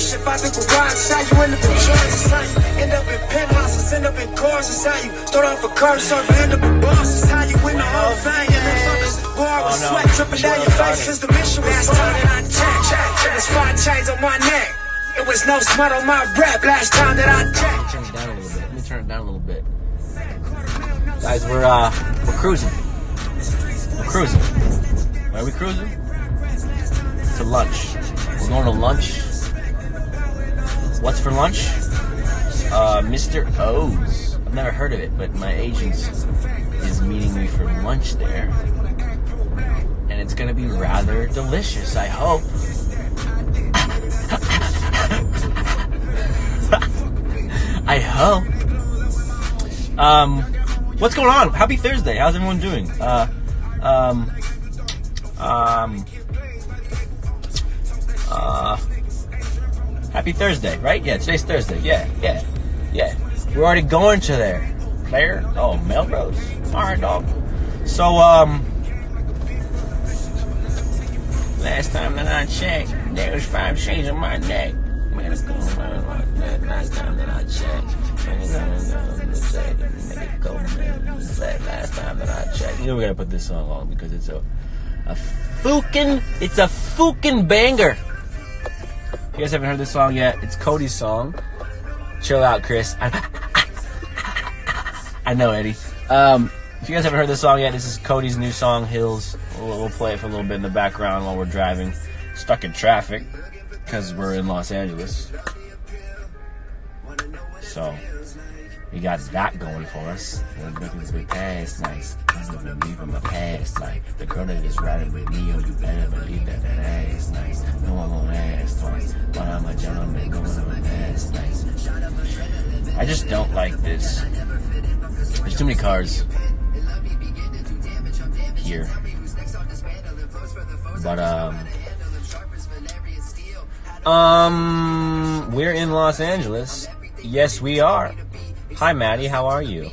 If I think we're wild, it's how you end up in joints. It's how you end up in penthouses, end up in cars. It's how you start off a car surfer, end up in bars. It's how you win the whole thing. And then from this bar with sweat dripping down your face. Since the mission was started, I checked. It was 5 chains on my neck. It was no smut on my rap last time that I checked. Let me turn it down a little bit. Guys, we're cruising. We're cruising. Where are we cruising? To lunch. We're going to lunch. What's for lunch? Mr. O's. I've never heard of it, but my agent is meeting me for lunch there. And it's going to be rather delicious, I hope. I hope. What's going on? Happy Thursday. How's everyone doing? Happy Thursday, right? Yeah, today's Thursday. Yeah. We're already going to there. Oh, Melrose. All right, dog. So, last time that I checked, there was 5 chains on my neck. Man, it's going on like that. Last time that I checked. Last time that I checked. You know we gotta put this song on because it's a fucking banger. You guys haven't heard this song yet? It's Cody's song. Chill out, Chris. I know, Eddie. If you guys haven't heard this song yet, this is Cody's new song, Hills. We'll play it for a little bit in the background while we're driving. Stuck in traffic because we're in Los Angeles. So we got that going for us. We're looking to the past, nice. I'm leaving my past, like the girl that is riding with me. Oh, you better believe that ass nice. No one gonna ask twice, but I'm a gentleman going to the past, nice. I just don't like this. There's too many cars here. But we're in Los Angeles. Yes, we are. Hi, Maddie. How are you?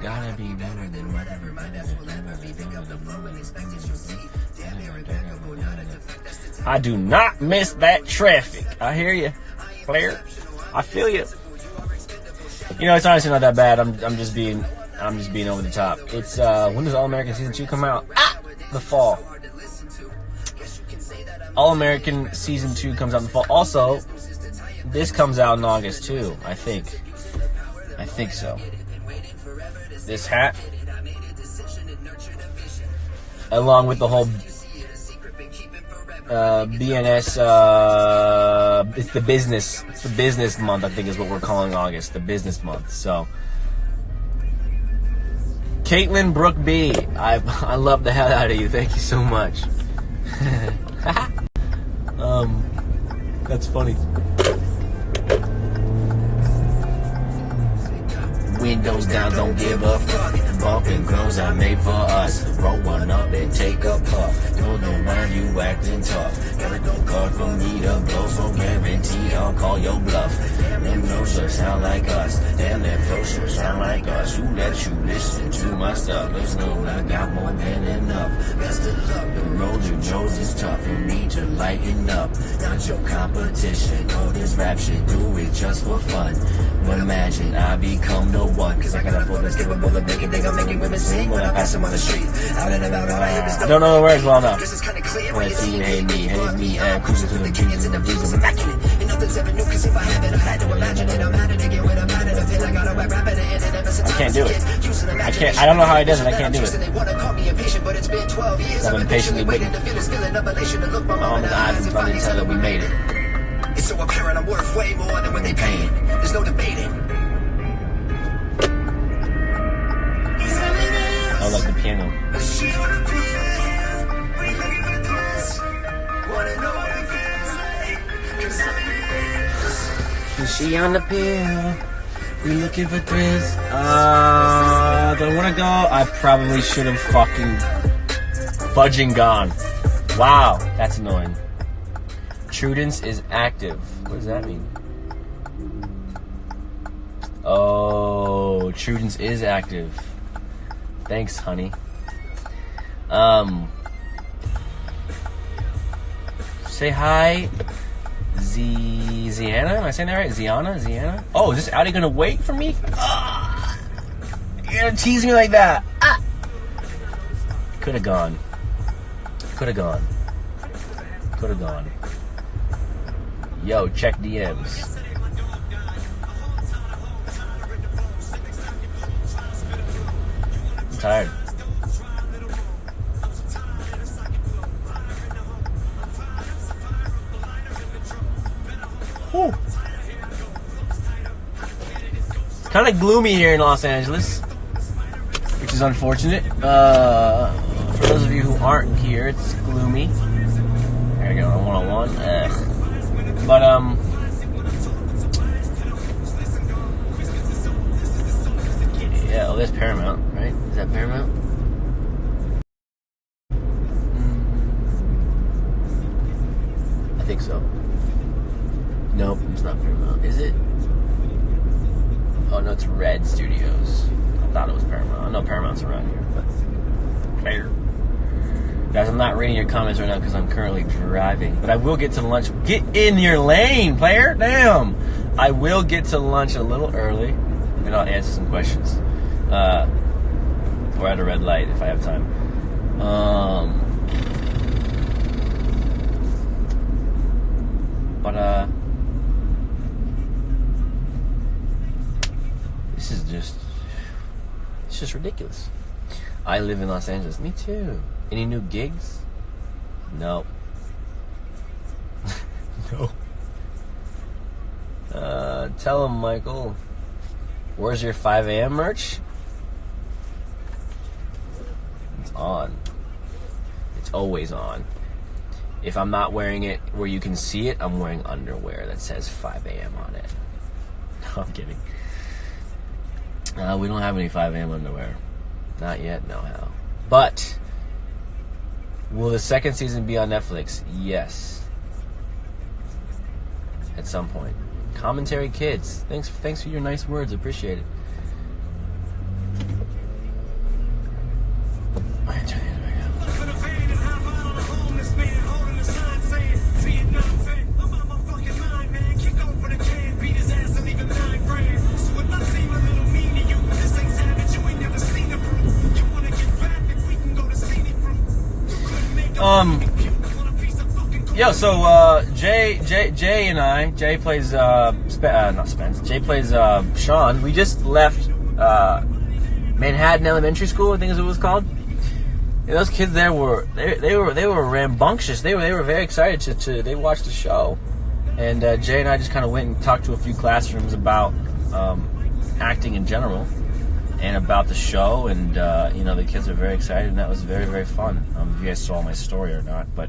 Gotta be better than I do not miss that traffic. I hear you, Claire. I feel you. You know, it's honestly not that bad. I'm just being over the top. It's when does All American Season 2 come out? The fall. All American Season 2 comes out in the fall. Also, this comes out in August too, I think so. This hat, along with the whole BNS, it's the business month, I think is what we're calling August, the business month. So, Caitlin Brooke B, I love the hell out of you. Thank you so much. That's funny. Windows down, don't give a fuck. Bumping girls are made for us. Roll one up and take a puff. Don't mind you acting tough. Got a no card for me to blow, so guaranteed I'll call your bluff. Them no sure sound like us. Damn, them folks sure sound like us. Who let you listen to my stuff? There's no I got more than enough. Best of luck, the road you chose is tough. You need to lighten up. Not your competition. All this rap shit, do it just for fun. But imagine I become the one, cause I got a voice capable of making women sing when I pass them on the street. Out and about, all I hear is the don't know the words well enough. Cause it's kinda clear when you see hate me, and cruising through the dreams and the views of immaculate. And nothing's ever new, cause if I have it, I had to imagine it. I'm at it again when I'm at it. I feel like I gotta rap it and ever since I can't do it. I don't know how he does it, I can't do it. They wanna call me impatient, but it's been 12 years. I've been patiently waiting to feel this feeling of elation to look my mom in the eyes and finally tell her we made it. It's so apparent I'm worth way more than what they paying. There's no debating. I like the piano. Is she on the pill? We looking for thrills. Do I want to go? I probably should have fucking fudging gone. Wow, that's annoying. Trudence is active. What does that mean? Oh, Trudence is active. Thanks, honey. Say hi. Ziana? Am I saying that right? Ziana? Oh, is this Audi gonna wait for me? Ah, you're gonna tease me like that. Ah. Could have gone. Yo, check DMs. I'm tired. Whew. It's kind of gloomy here in Los Angeles, which is unfortunate. For those of you who aren't here, it's gloomy. There you go, on 101. But yeah, oh, there's Paramount, right? Is that Paramount? I think so. Nope, it's not Paramount. Is it? Oh no, it's Red Studios. I thought it was Paramount. I know Paramount's around here, but player. Guys, I'm not reading your comments right now because I'm currently driving, but I will get to lunch. Get in your lane, player. Damn. I will get to lunch a little early, and I'll answer some questions. Or at a red light if I have time. But it's just ridiculous. I live in Los Angeles. Me too. Any new gigs? No. No. Tell him, Michael. Where's your 5 a.m. merch? It's on. It's always on. If I'm not wearing it where you can see it, I'm wearing underwear that says 5 a.m. on it. No, I'm kidding. We don't have any 5 a.m. underwear. Not yet, no how. But will the second season be on Netflix? Yes. At some point. Commentary Kids. Thanks for your nice words. Appreciate it. Yo, so Jay and I, Jay plays not Spence. Jay plays Sean. We just left Manhattan Elementary School, I think is what it was called. And those kids there were rambunctious. They were very excited they watched the show. And Jay and I just kind of went and talked to a few classrooms about acting in general and about the show, and the kids are very excited, and that was very, very fun. If you guys saw my story or not, but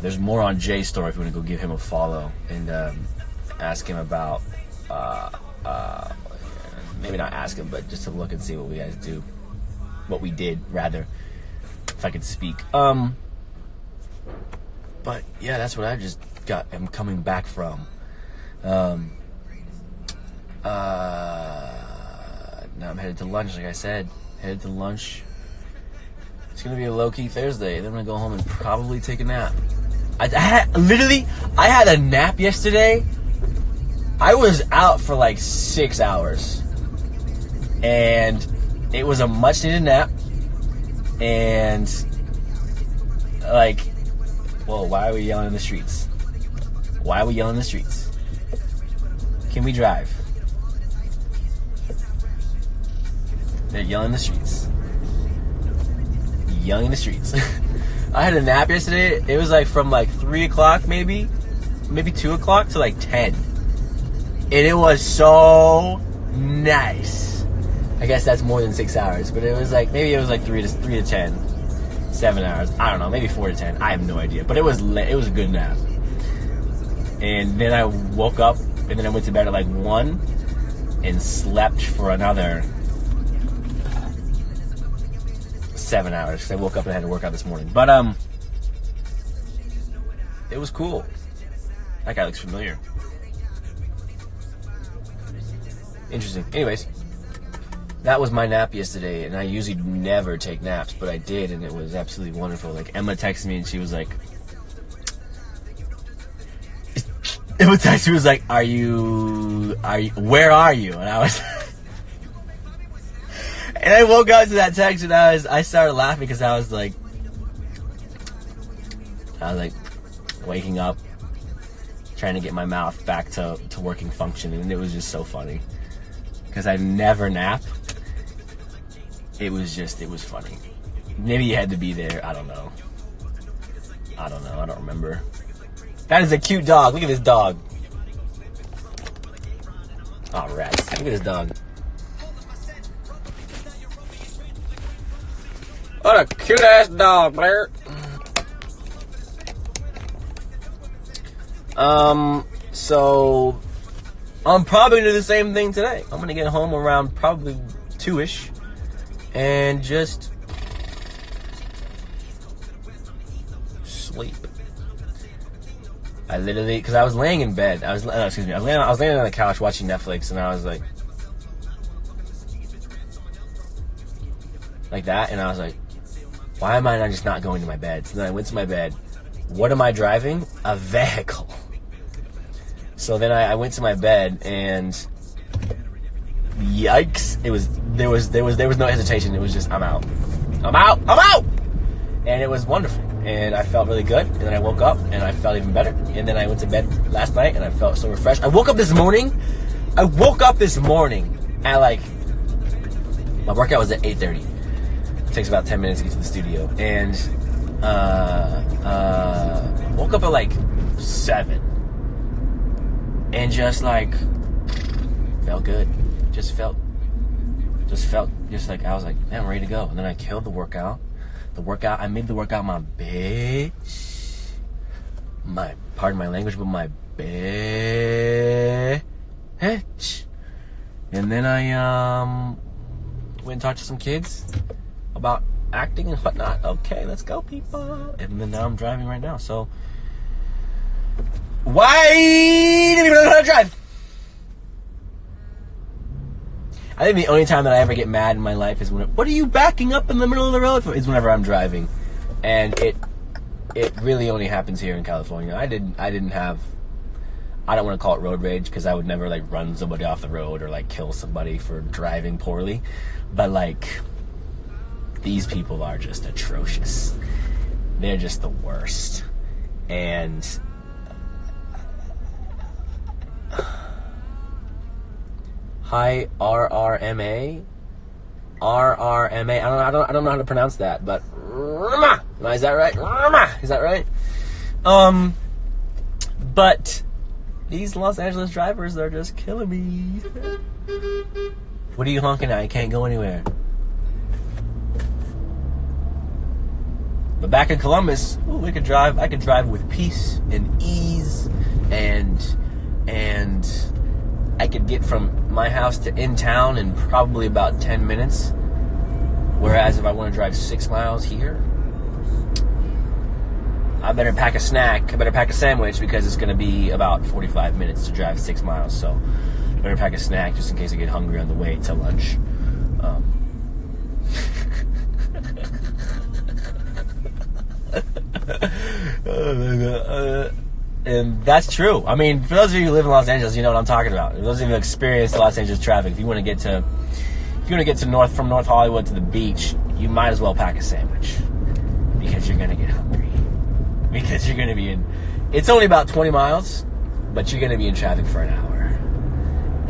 there's more on Jay's story if you want to go give him a follow and ask him about, maybe not ask him, but just to look and see what we guys do, what we did, rather, if I could speak. But yeah, that's what I just am coming back from. Now I'm headed to lunch, like I said. Headed to lunch. It's going to be a low-key Thursday. Then I'm going to go home and probably take a nap. I had a nap yesterday. I was out for like 6 hours. And it was a much-needed nap. And, whoa, why are we yelling in the streets? Why are we yelling in the streets? Can we drive? They're yelling in the streets. Yelling in the streets. I had a nap yesterday. It was from 3 o'clock maybe 2 o'clock to 10. And it was so nice. I guess that's more than 6 hours, but it was maybe it was 3 to 10, 7 hours. I don't know, maybe 4 to 10. I have no idea, but it was a good nap. And then I woke up, and then I went to bed at 1 and slept for another 7 hours because I woke up and I had to work out this morning. But it was cool. That guy looks familiar. Interesting. Anyways, that was my nap yesterday, and I usually never take naps, but I did, and it was absolutely wonderful. Emma texted me, and she was like, She was like, are you, where are you? And I was, and I woke up to that text and I started laughing because I was like waking up, trying to get my mouth back to working function, and it was just so funny because I never nap. It was funny. Maybe you had to be there. I don't know. I don't remember. That is a cute dog. Look at this dog. Oh, rats. Look at this dog. What a cute ass dog, Blair. So I'm probably gonna do the same thing today. I'm gonna get home around probably 2-ish and just sleep. I literally, because I was laying in bed. I was laying on the couch watching Netflix, and I was like that, and I was like, why am I just not going to my bed? So then I went to my bed. What am I driving? A vehicle. So then I went to my bed, and yikes! There was no hesitation. It was just I'm out, and it was wonderful. And I felt really good. And then I woke up, and I felt even better. And then I went to bed last night, and I felt so refreshed. I woke up this morning at like, my workout was at 8:30. It takes about 10 minutes to get to the studio, and woke up at like 7. And just like felt good. Just felt like I was like, man, I'm ready to go. And then I killed the workout. I made the workout my bitch. Pardon my language, but my bitch. And then I went and talked to some kids about acting and whatnot. Okay, let's go, people. And then now I'm driving right now. So why didn't even know how to drive? I think the only time that I ever get mad in my life is when what are you backing up in the middle of the road for? Is whenever I'm driving. And it really only happens here in California. I don't want to call it road rage because I would never like run somebody off the road or like kill somebody for driving poorly. But like, these people are just atrocious. They're just the worst. And hi, RRMA. I don't know how to pronounce that, but is that right? Is that right? But these Los Angeles drivers, they're just killing me. What are you honking at? I can't go anywhere. But back in Columbus, I could drive with peace and ease, and I could get from my house to in town in probably about 10 minutes. Whereas if I want to drive 6 miles here, I better pack a snack. I better pack a sandwich because it's going to be about 45 minutes to drive 6 miles. So I better pack a snack just in case I get hungry on the way to lunch. And that's true. I mean, for those of you who live in Los Angeles, you know what I'm talking about. For those of you who experience Los Angeles traffic, if you want to get to from North Hollywood to the beach, you might as well pack a sandwich because you're gonna get hungry. Because you're gonna be in. It's only about 20 miles, but you're gonna be in traffic for an hour,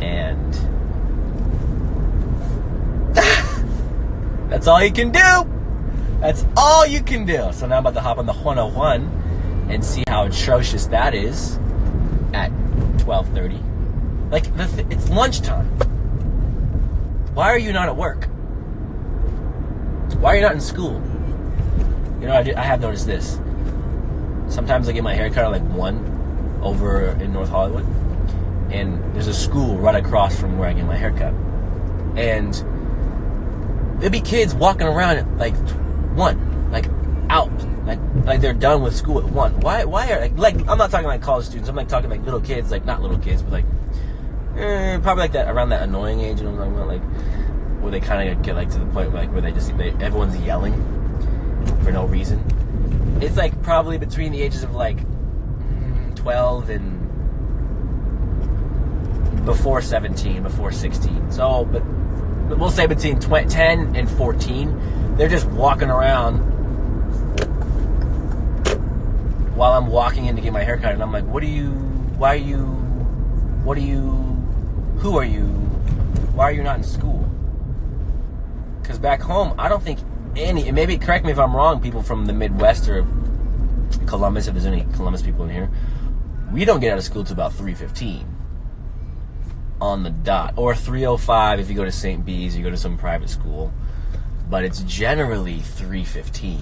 and that's all you can do. That's all you can do. So now I'm about to hop on the 101 and see how atrocious that is at 12:30. Like, it's lunchtime. Why are you not at work? Why are you not in school? You know, I have noticed this. Sometimes I get my hair cut at like 1 over in North Hollywood, and there's a school right across from where I get my hair cut. And there'll be kids walking around at like 1, like out, like they're done with school at 1. Why are like I'm not talking like college students. I'm like talking like little kids, like not little kids, but like probably like that around that annoying age. You know what I'm talking about? Like where they kind of get like to the point where everyone's yelling for no reason. It's like probably between the ages of like 12 and before 17, before 16. So, but we'll say between 10 and 14, they're just walking around while I'm walking in to get my haircut, and I'm like, who are you, why are you not in school? Because back home, I don't think any, and maybe correct me if I'm wrong, people from the Midwest or Columbus, if there's any Columbus people in here, we don't get out of school till about 3:15 on the dot, or 3:05 if you go to St. B's, you go to some private school, but it's generally 3:15,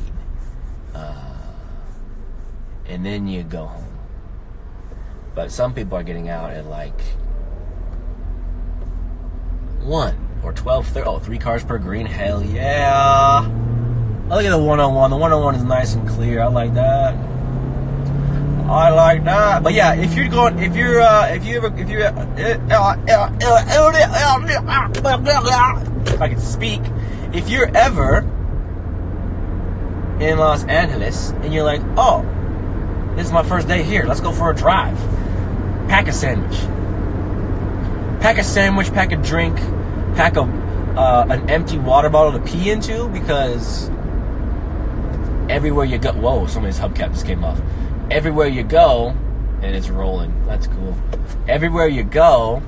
and then you go home. But some people are getting out at like 1 or 12:30. Oh, 3 cars per green. Hell yeah! I look at the 101. The 101 is nice and clear. I like that. But yeah, if I could speak, if you're ever in Los Angeles and you're like, oh, this is my first day here, let's go for a drive. Pack a sandwich, pack a drink, pack an empty water bottle to pee into, because everywhere you go, whoa, somebody's hubcap just came off. Everywhere you go, and it's rolling. That's cool. Everywhere you go,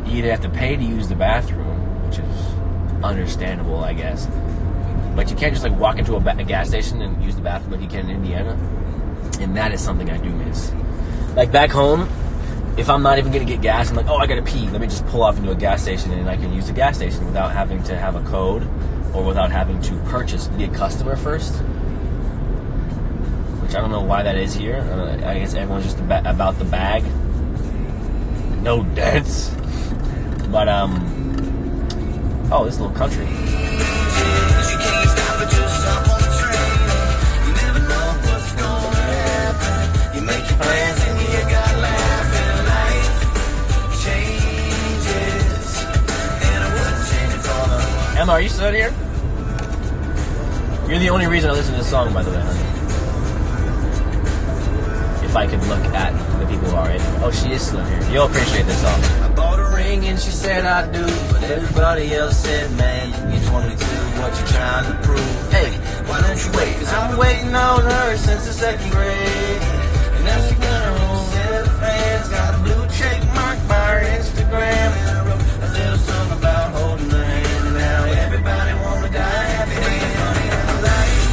you either have to pay to use the bathroom, which is understandable, I guess. But you can't just like walk into a gas station and use the bathroom like you can in Indiana. And that is something I do miss. Like back home, if I'm not even going to get gas, I'm like, oh, I got to pee. Let me just pull off into a gas station, and I can use the gas station without having to have a code or without having to be a customer first. I don't know why that is here. I guess everyone's just about the bag. No dents. But, oh, this little country. Emma, are you still here? You're the only reason I listen to this song, by the way, honey. If I could look at the people who are in it. Oh, she is still here. You'll appreciate this song. I bought a ring and she said I do, but everybody else said, man, you're 22, what you trying to prove? Hey, why don't you wait? Cause I'm waiting on her since the 2nd grade. And now she got her own set of fans, got a blue check mark by her Instagram. And I wrote a little song about holding her hand, and now everybody wanna die happy. Ain't funny how life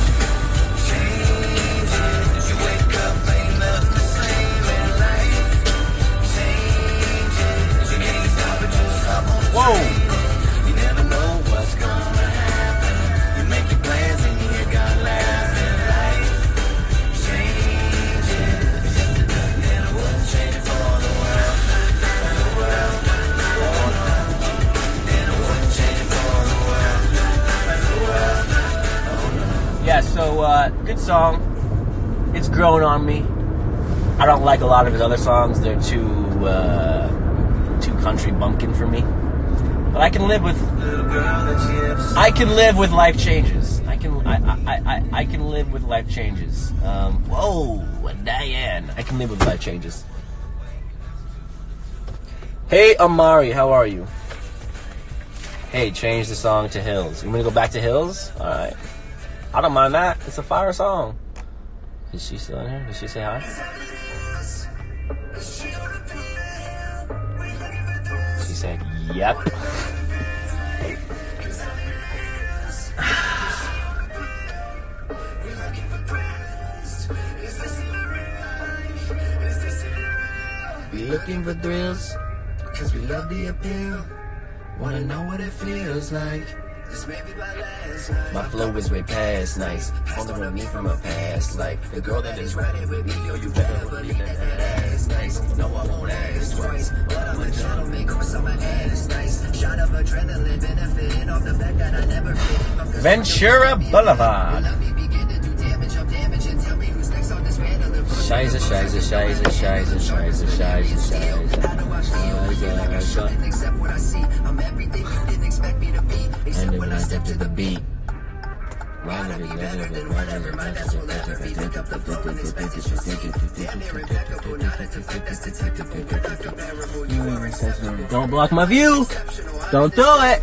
changes. You wake up, ain't nothing the same, and life changes. You can't stop it, just stop on the Whoa! train. You never know what's gonna happen. You make your plans and you got laugh, and life changes. And I wouldn't change it for the world. The world. Oh no. And I wouldn't change it for the world. The world. Oh no. Yeah, so, good song. It's grown on me. I don't like a lot of his other songs. They're too country bumpkin for me. But I can live with... Little girl that you have I can live with life changes. I can live with life changes. Whoa, Diane. I can live with life changes. Hey, Amari, how are you? Hey, change the song to Hills. You want to go back to Hills? All right. I don't mind that. It's a fire song. Is she still in here? Did she say hi? She said, yep. We looking for thrills, cause we love the appeal. Wanna know what it feels like. This may be my last night. My flow is way past nice. Following me from a past life. The girl that is riding with me, yo, you better believe that ass nice. No, I won't ask twice, but I'm a gentleman, cause I'm an ass nice. Shot of adrenaline, benefiting off the fact that I never fit. Ventura Boulevard. Scheiße, scheiße, scheiße, scheiße, scheiße, scheiße, scheiße. And then I step to the beat. Don't block my view. Don't do it.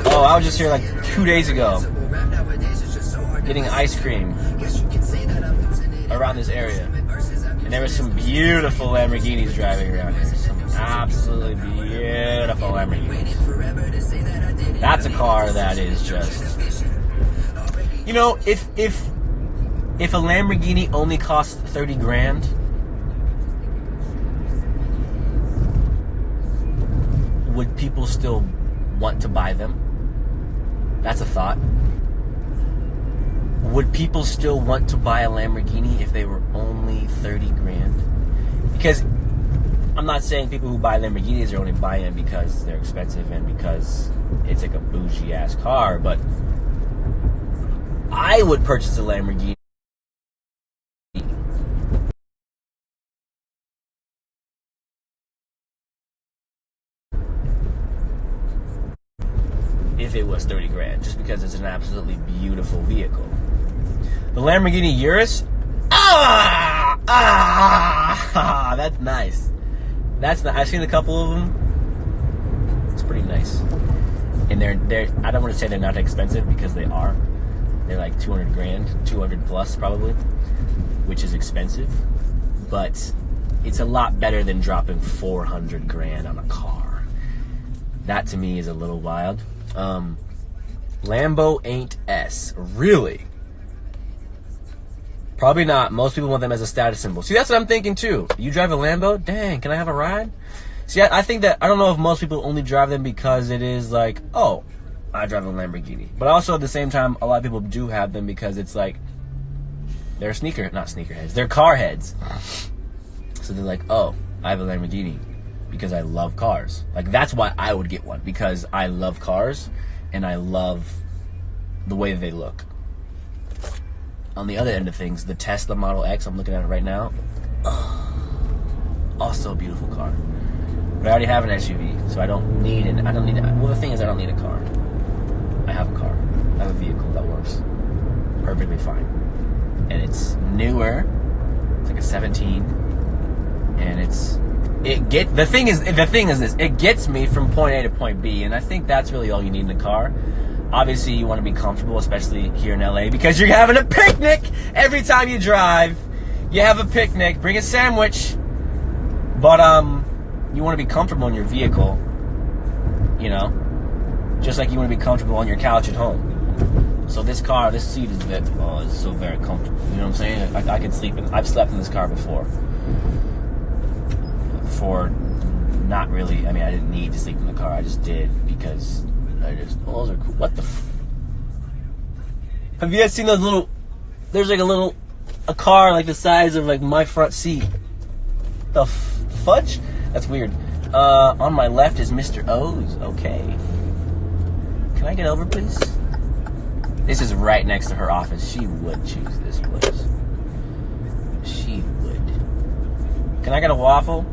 Oh, I was just here like 2 days ago getting ice cream around this area. And there were some beautiful Lamborghinis driving around here. Some absolutely beautiful Lamborghinis. That's a car that is just... You know, if a Lamborghini only costs 30 grand, would people still want to buy them? That's a thought. Would people still want to buy a Lamborghini if they were only 30 grand? Because I'm not saying people who buy Lamborghinis are only buying them because they're expensive and because it's like a bougie ass car, but I would purchase a Lamborghini if it was 30 grand, just because it's an absolutely beautiful vehicle. The Lamborghini Urus, that's nice. I've seen a couple of them. It's pretty nice. And they're I don't want to say they're not expensive, because they are. They're like 200 grand, 200 plus probably, which is expensive. But it's a lot better than dropping 400 grand on a car. That to me is a little wild. Lambo ain't S. Really? Probably not. Most people want them as a status symbol. See, that's what I'm thinking too. You drive a Lambo? Dang, can I have a ride? See, I think that, I don't know if most people only drive them because it is like, oh, I drive a Lamborghini. But also at the same time, a lot of people do have them because it's like, they're not sneakerheads, they're car heads. So they're like, oh, I have a Lamborghini because I love cars. Like, that's why I would get one, because I love cars and I love the way they look. On the other end of things, the Tesla Model X, I'm looking at it right now. Also a beautiful car. But I already have an SUV, so I don't need well, the thing is, I don't need a car. I have a car. I have a vehicle that works perfectly fine. And it's newer. It's like a 17. And the thing is this, it gets me from point A to point B, and I think that's really all you need in a car. Obviously, you want to be comfortable, especially here in LA, because you're having a picnic every time you drive. You have a picnic, bring a sandwich. But, you want to be comfortable in your vehicle, you know, just like you want to be comfortable on your couch at home. So this seat is it's so very comfortable. You know what I'm saying? I can sleep in. I've slept in this car before. Not really. I mean, I didn't need to sleep in the car. I just did because those are cool. What the? Have you guys seen those little? There's like a car like the size of like my front seat. The fudge? That's weird. On my left is Mr. O's. Okay. Can I get over, please? This is right next to her office. She would choose this place. She would. Can I get a waffle?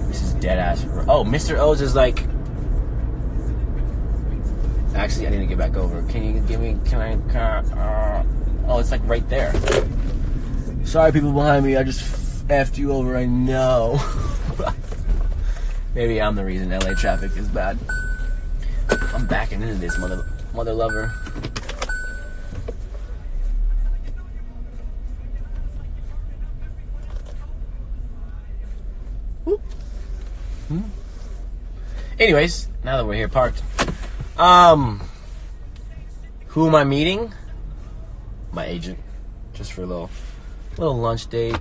This is dead ass. Oh, Mr. O's is like... Actually, I need to get back over. Can you give me... Oh, it's like right there. Sorry, people behind me. I just effed you over, I know. Maybe I'm the reason LA traffic is bad. I'm backing into this mother lover. Anyways, now that we're here parked, who am I meeting? My agent, just for a little lunch date.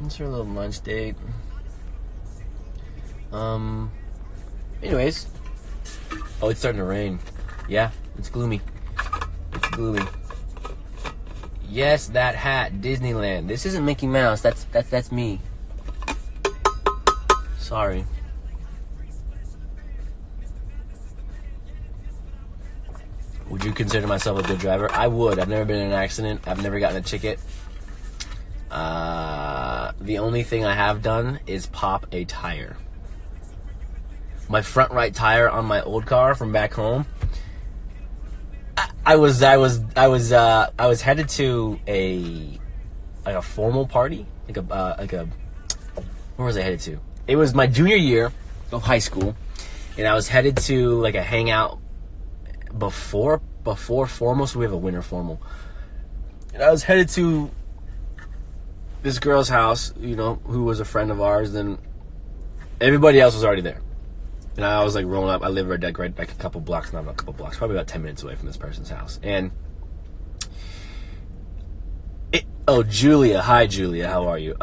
Just for a little lunch date. Anyways. Oh, it's starting to rain. Yeah, it's gloomy. It's gloomy. Yes, that hat, Disneyland. This isn't Mickey Mouse. That's me. Sorry. Would you consider myself a good driver? I would. I've never been in an accident. I've never gotten a ticket. The only thing I have done is pop a tire. my front right tire on my old car from back home. I was headed to a formal party, where was I headed to? It was my junior year of high school, and I was headed to like a hangout before formal, so we have a winter formal. And I was headed to this girl's house, who was a friend of ours, and everybody else was already there. And I was like rolling up. I live right a couple blocks, not a couple blocks, probably about 10 minutes away from this person's house. And Julia, hi Julia, how are you?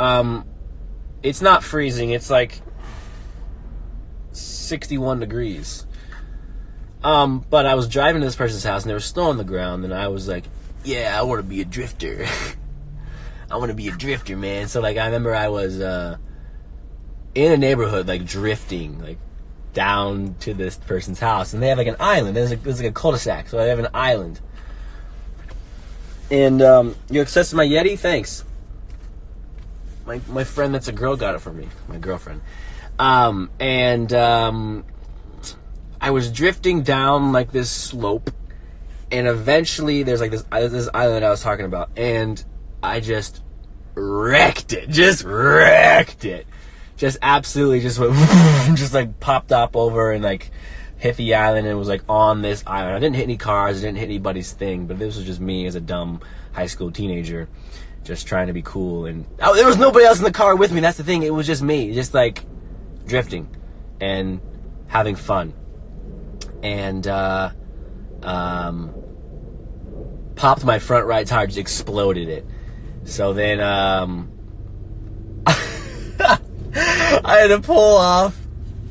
It's not freezing. It's like 61 degrees. But I was driving to this person's house and there was snow on the ground, and I was like, yeah, I want to be a drifter. I want to be a drifter, man. So like I remember I was in a neighborhood like drifting like down to this person's house, and they have like an island. There's like a cul-de-sac, so I have an island. And you accessed my Yeti? Thanks. My friend that's a girl got it for me. My girlfriend. And I was drifting down like this slope, and eventually there's like this island I was talking about, and I just wrecked it. Just absolutely just went, just like popped up over and like hit the island, and was like on this island. I didn't hit any cars, I didn't hit anybody's thing, but this was just me as a dumb high school teenager just trying to be cool. And there was nobody else in the car with me. That's the thing. It was just me, just like drifting and having fun. And popped my front right tire, just exploded it. So then I had to pull off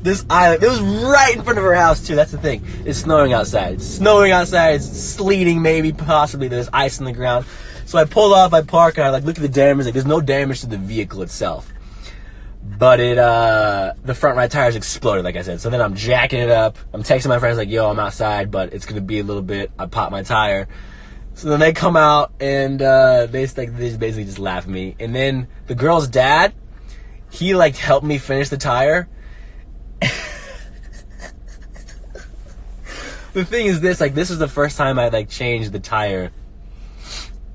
this island. It was right in front of her house too. That's the thing. It's snowing outside. It's sleeting, maybe, possibly. There's ice on the ground. So I pull off, I park, and I like look at the damage. Like there's no damage to the vehicle itself, but the front right tire's exploded, like I said. So then I'm jacking it up. I'm texting my friends like, "Yo, I'm outside, but it's gonna be a little bit." I pop my tire. So then they come out and they basically just laugh at me. And then the girl's dad, he like helped me finish the tire. The thing is this is the first time I like changed the tire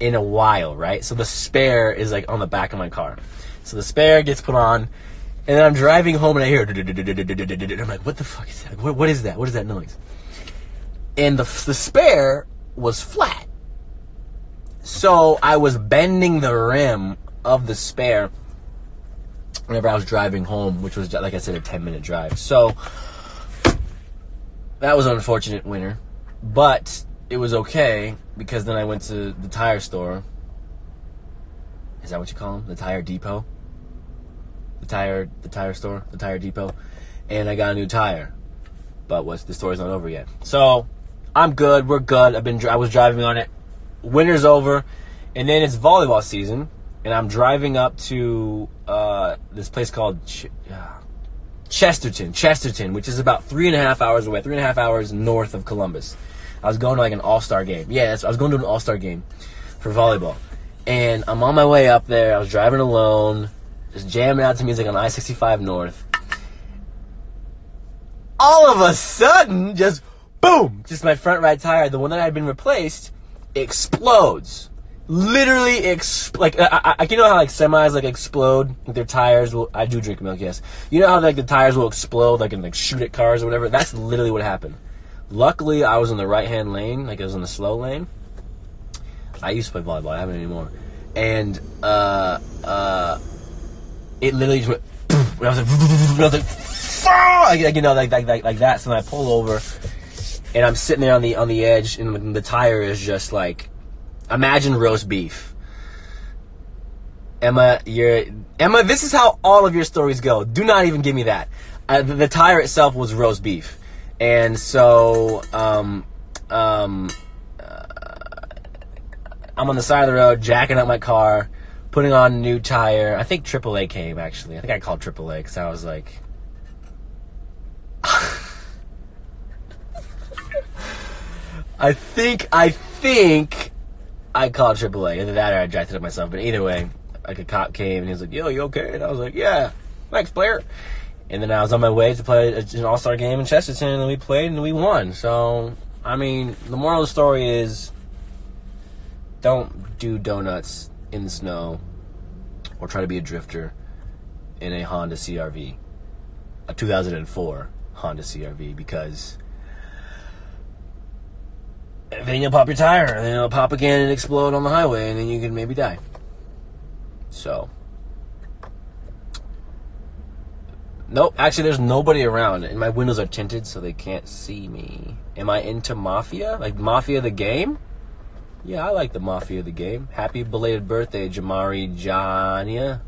in a while, right? So the spare is like on the back of my car. So the spare gets put on, and then I'm driving home and I hear, I'm like, what the fuck is that? What is that? What is that noise? And the spare was flat. So I was bending the rim of the spare whenever I was driving home, which was, like I said, a 10-minute drive. So that was an unfortunate winter, but it was okay because then I went to the tire store. Is that what you call them? The tire depot? The tire store? The tire depot? And I got a new tire. But the story's not over yet. So I'm good. We're good. I was driving on it. Winter's over, and then it's volleyball season, and I'm driving up to this place called Chesterton, which is about 3.5 hours away, 3.5 hours north of Columbus. I was going to like an all-star game. I was going to an all-star game for volleyball, and I'm on my way up there. I was driving alone, just jamming out to music on I-65 North. All of a sudden, just boom, just my front right tire, the one that had been replaced, explodes. Literally like you know how like semis like explode with their tires. I do drink milk, yes. You know how like the tires will explode like and like shoot at cars or whatever. That's literally what happened. Luckily, I was in the right-hand lane, like I was in the slow lane. I used to play volleyball. I haven't anymore. And it literally just went. And I was like, like that. So then I pull over, and I'm sitting there on the edge, and the tire is just like, imagine roast beef. Emma, this is how all of your stories go. Do not even give me that. The tire itself was roast beef. And so, I'm on the side of the road, jacking up my car, putting on a new tire. I think Chipotle came, actually. I think I called Chipotle because I was like... I think I called AAA. Either that or I jacked it up myself. But either way, like a cop came and he was like, "Yo, you okay?" And I was like, "Yeah, thanks, player." And then I was on my way to play an all-star game in Chesterton, and we played and we won. So, I mean, the moral of the story is don't do donuts in the snow or try to be a drifter in a Honda CRV, a 2004 Honda CRV, because then you'll pop your tire, and then it'll pop again and explode on the highway, and then you can maybe die. So, nope, actually there's nobody around, and my windows are tinted so they can't see me. Am I into Mafia? Like Mafia the game? Yeah, I like the Mafia the game. Happy belated birthday, Jamari Jania.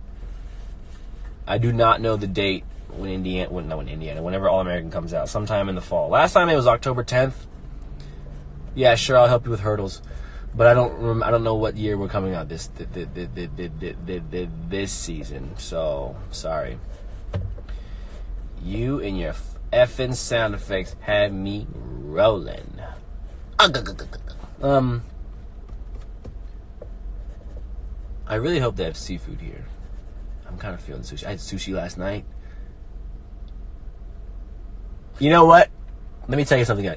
I do not know the date whenever All American comes out, sometime in the fall. Last time it was October 10th. Yeah, sure, I'll help you with hurdles, but I don't know what year we're coming out this season. So sorry. You and your effing sound effects have me rolling. I really hope they have seafood here. I'm kind of feeling sushi. I had sushi last night. You know what? Let me tell you something.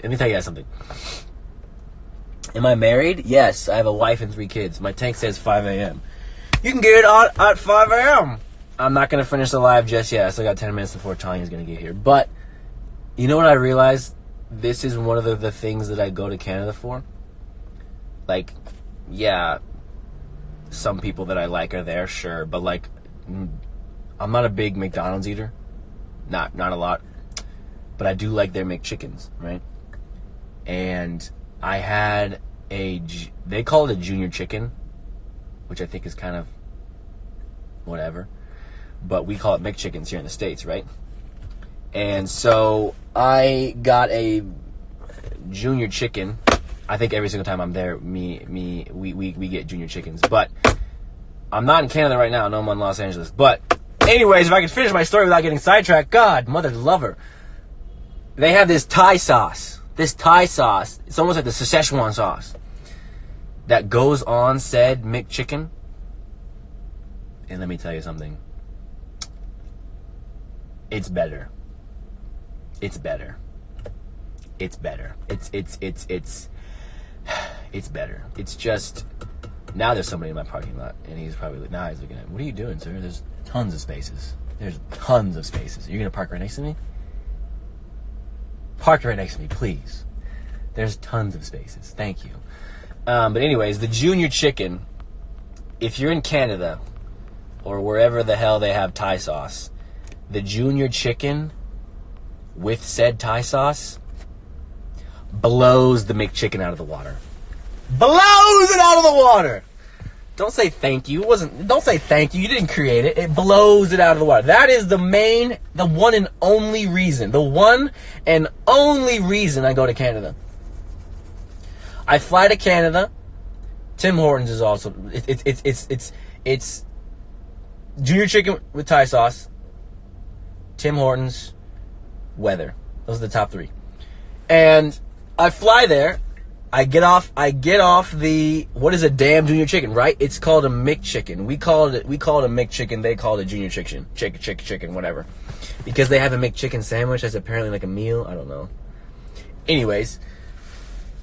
Am I married? Yes, I have a wife and 3 kids. My tank says 5 a.m. You can get it at 5 a.m. I'm not going to finish the live just yet. I still got 10 minutes before Tanya's going to get here. But, you know what I realized? This is one of the things that I go to Canada for. Like, yeah, some people that I like are there, sure. But, like, I'm not a big McDonald's eater. Not a lot. But I do like their McChickens, right? And I had they call it a junior chicken, which I think is kind of whatever. But we call it McChickens here in the States, right? And so I got a junior chicken. I think every single time I'm there, we get junior chickens. But I'm not in Canada right now. No, I'm in Los Angeles. But anyways, if I could finish my story without getting sidetracked, God, mother lover. They have this Thai sauce. It's almost like the Szechuan sauce that goes on said McChicken. And let me tell you something. It's better. It's better. It's better. It's better. It's just, now there's somebody in my parking lot, and he's probably looking at me, what are you doing, sir? There's tons of spaces. You're gonna park right next to me? Park right next to me, please. There's tons of spaces. Thank you. But anyways, the junior chicken, if you're in Canada or wherever the hell they have Thai sauce, the junior chicken with said Thai sauce blows the McChicken out of the water. Blows it out of the water. Don't say thank you. Don't say thank you. You didn't create it. It blows it out of the water. That is the one and only reason. The one and only reason I go to Canada. I fly to Canada. Tim Hortons is also it's junior chicken with Thai sauce. Tim Hortons, weather. Those are the top 3. And I fly there. I get off the, what is a damn junior chicken, right? It's called a McChicken. We call it a McChicken. They call it a junior chicken. Chicken, whatever. Because they have a McChicken sandwich that's apparently like a meal. I don't know. Anyways,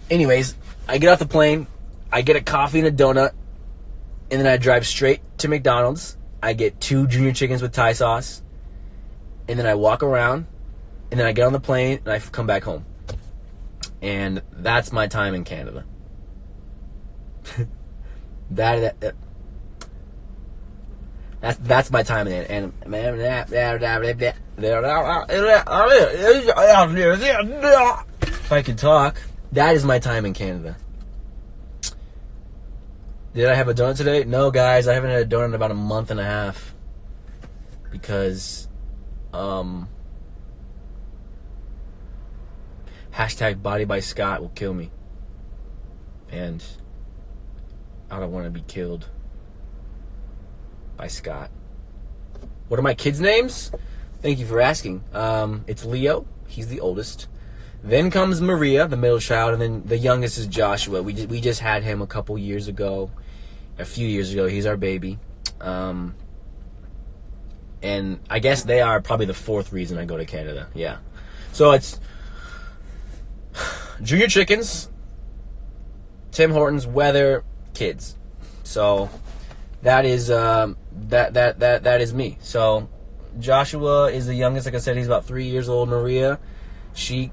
I get off the plane. I get a coffee and a donut. And then I drive straight to McDonald's. I get 2 junior chickens with Thai sauce. And then I walk around. And then I get on the plane and I come back home. And that's my time in Canada. That's my time in it. And if I could talk, that is my time in Canada. Did I have a donut today? No, guys, I haven't had a donut in about a month and a half. Because, hashtag Body by Scott will kill me. And I don't want to be killed by Scott. What are my kids' names? Thank you for asking. It's Leo. He's the oldest. Then comes Maria, the middle child, and then the youngest is Joshua. We just had him a few years ago. He's our baby. And I guess they are probably the fourth reason I go to Canada. Yeah. So it's Junior Chickens, Tim Hortons, weather, kids. So that is that is me. So Joshua is the youngest. Like I said, he's about 3 years old. Maria, she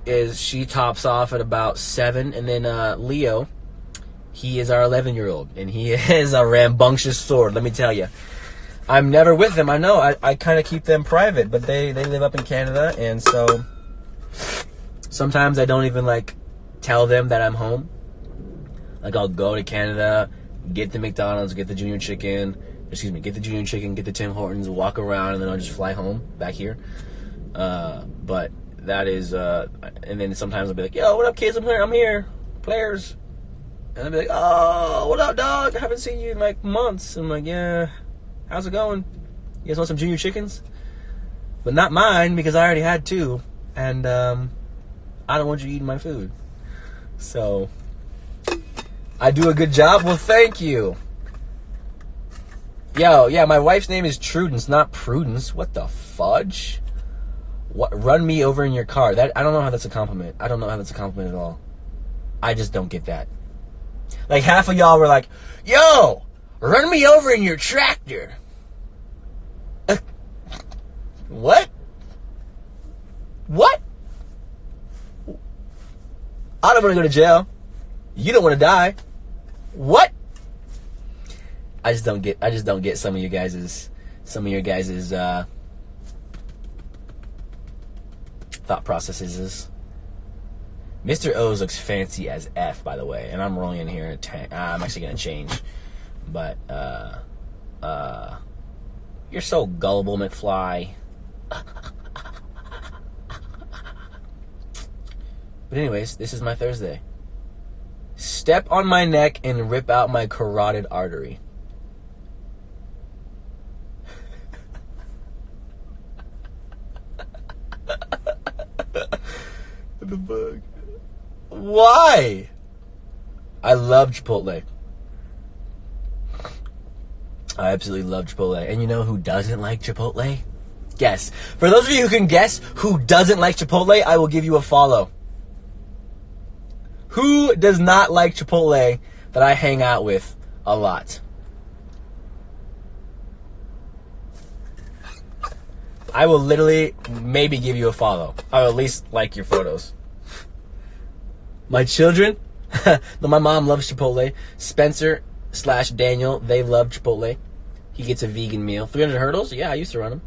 tops off at about 7, and then Leo, he is our 11-year-old, and he is a rambunctious sword. Let me tell you, I'm never with them. I know I kind of keep them private, but they live up in Canada, and so sometimes I don't even like tell them that I'm home. Like, I'll go to Canada, get the McDonald's, get the Junior Chicken, get the Tim Hortons, walk around, and then I'll just fly home back here. But that is, and then sometimes I'll be like, yo, what up, kids? I'm here, players. And I'll be like, oh, what up, dog? I haven't seen you in like months. I'm like, yeah, how's it going? You guys want some Junior Chickens? But not mine, because I already had 2, and I don't want you eating my food. So I do a good job? Well, thank you. Yo, yeah, my wife's name is Trudence, not Prudence. What the fudge? What? Run me over in your car. That, I don't know how that's a compliment. I don't know how that's a compliment at all. I just don't get that. Like, half of y'all were like, yo, run me over in your tractor. What? What? I don't want to go to jail. You don't want to die. What? I just don't get some of your guys' thought processes. Mr. O's looks fancy as F, by the way, and I'm rolling in here in a tank. I'm actually gonna change, but you're so gullible, McFly. But anyways, this is my Thursday. Step on my neck and rip out my carotid artery. What the fuck? Why? I love Chipotle. I absolutely love Chipotle. And you know who doesn't like Chipotle? Guess. For those of you who can guess who doesn't like Chipotle, I will give you a follow. Who does not like Chipotle that I hang out with a lot? I will literally maybe give you a follow. I will at least like your photos. My children, my mom loves Chipotle. Spencer / Daniel, they love Chipotle. He gets a vegan meal. 300 hurdles? Yeah, I used to run them.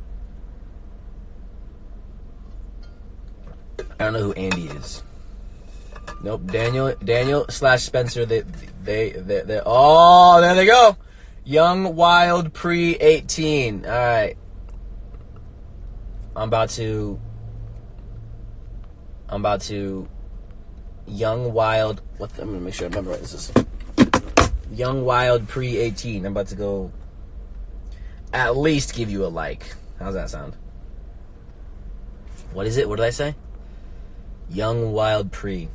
I don't know who Andy is. Nope, Daniel / Spencer, they oh, there they go. Young, wild, pre-18. All right. I'm about to young, wild, I'm going to make sure I remember what this is. Young, wild, pre-18. I'm about to go at least give you a like. How's that sound? What is it? What did I say? Young, wild, pre.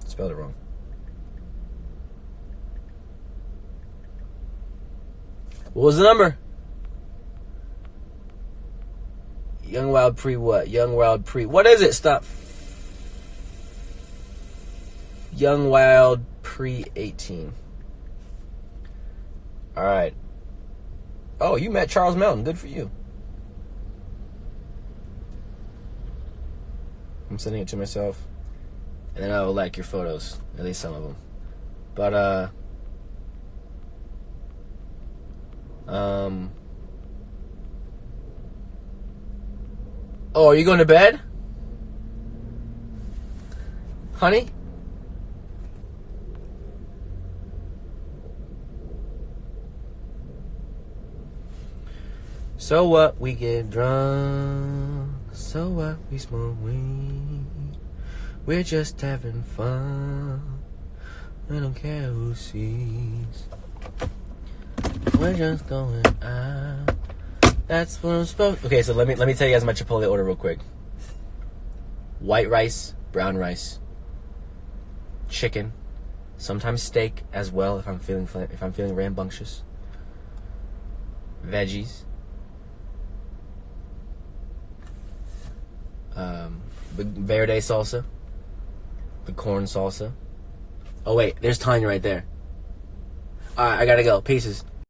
Spelled it wrong. What was the number? Young Wild Pre what? Young Wild Pre. What is it? Stop. Young Wild Pre 18. Alright. Oh, you met Charles Melton. Good for you. I'm sending it to myself. And then I will like your photos. At least some of them. But, oh, are you going to bed? Honey? So what? We get drunk. So what? We smoke weed. We're just having fun. I don't care who sees. We're just going out. That's what I'm supposed. Okay, so let me tell you guys my Chipotle order real quick. White rice, brown rice, chicken, sometimes steak as well if I'm feeling rambunctious. veggies, the verde salsa, the corn salsa. Oh wait, there's Tanya right there. Alright, I gotta go. Pieces.